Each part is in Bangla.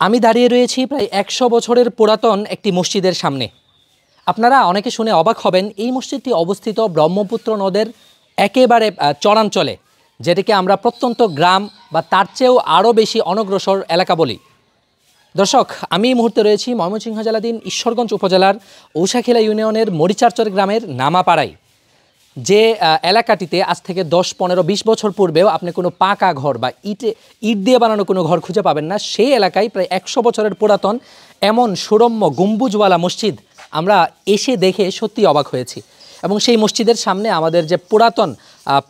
আমি দাঁড়িয়ে রয়েছি প্রায় ১০০ বছরের পুরাতন একটি মসজিদের সামনে। আপনারা অনেকে শুনে অবাক হবেন, এই মসজিদটি অবস্থিত ব্রহ্মপুত্র নদের একেবারে চরাঞ্চলে, যেটিকে আমরা প্রত্যন্ত গ্রাম বা তার চেয়েও আরও বেশি অনগ্রসর এলাকা বলি। দর্শক, আমি এই মুহূর্তে রয়েছি ময়মনসিংহ জেলাধীন ঈশ্বরগঞ্জ উপজেলার ঔষাখিলা ইউনিয়নের মরিচারচর গ্রামের নামাপাড়ায়। যে এলাকাটিতে আজ থেকে ১০, ১৫, ২০ বছর পূর্বেও আপনি কোনো পাকা ঘর বা ইট দিয়ে বানানো কোনো ঘর খুঁজে পাবেন না, সেই এলাকায় প্রায় ১০০ বছরের পুরাতন এমন সুরম্য গম্বুজওয়ালা মসজিদ আমরা এসে দেখে সত্যি অবাক হয়েছি। এবং সেই মসজিদের সামনে আমাদের যে পুরাতন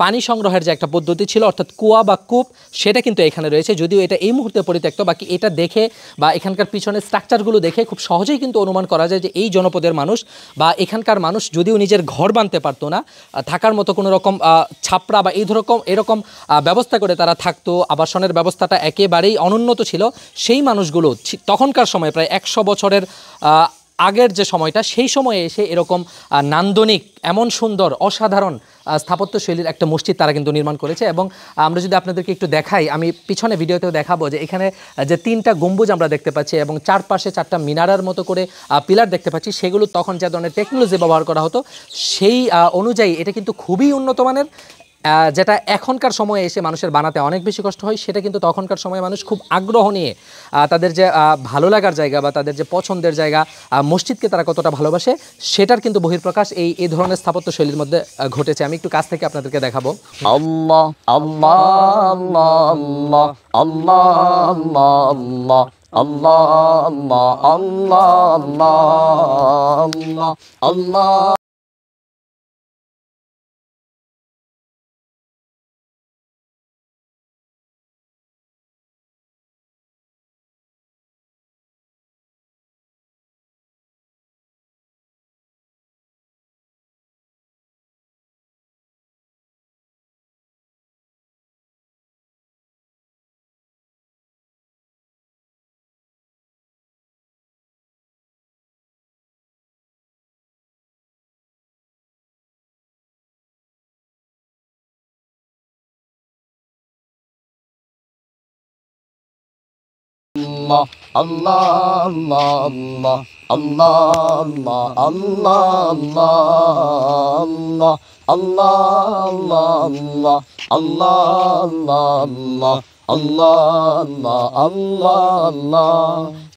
পানি সংগ্রহের যে একটা পদ্ধতি ছিল, অর্থাৎ কুয়া বা কূপ, সেটা কিন্তু এখানে রয়েছে। যদিও এটা এই মুহূর্তে পরিত্যক্ত, বাকি এটা দেখে বা এখানকার পিছনের স্ট্রাকচারগুলো দেখে খুব সহজেই কিন্তু অনুমান করা যায় যে এই জনপদের মানুষ বা এখানকার মানুষ যদিও নিজের ঘর বানতে পারতো না, থাকার মতো কোনো রকম ছাপড়া বা এরকম ব্যবস্থা করে তারা থাকতো, আবাসনের ব্যবস্থাটা একেবারেই অনুন্নত ছিল। সেই মানুষগুলো তখনকার সময় প্রায় ১০০ বছরের আগের যে সময়টা, সেই সময়ে এসে এরকম নান্দনিক, এমন সুন্দর অসাধারণ স্থাপত্যশৈলীর একটা মসজিদ তারা কিন্তু নির্মাণ করেছে। এবং আমরা যদি আপনাদেরকে একটু দেখাই, আমি পিছনে ভিডিওতেও দেখাবো যে এখানে যে ৩টা গম্বুজ আমরা দেখতে পাচ্ছি এবং চারপাশে 4টা মিনারার মতো করে পিলার দেখতে পাচ্ছি, সেগুলো তখন যে ধরনের টেকনোলজি ব্যবহার করা হতো সেই অনুযায়ী এটা কিন্তু খুবই উন্নত মানের। যেটা এখনকার সময়ে এসে মানুষের বানাতে অনেক বেশি কষ্ট হয়, সেটা কিন্তু তখনকার সময়ে মানুষ খুব আগ্রহ নিয়ে তাদের যে ভালো লাগার জায়গা বা তাদের যে পছন্দের জায়গা, মসজিদকে তারা কতটা ভালোবাসে, সেটার কিন্তু বহিঃপ্রকাশ এই ধরনের স্থাপত্য শৈলীর মধ্যে ঘটেছে। আমি একটু কাছ থেকে আপনাদেরকে দেখাবো। আল্লাহ আল্লাহ আল্লাহ আল্লাহ আল্লাহ আল্লাহ আল্লাহ আল্লাহ আল্লাহ আল্লাহ। Allah Allah Allah Allah Allah Allah Allah Allah Allah Allah Allah Allah Allah Allah Allah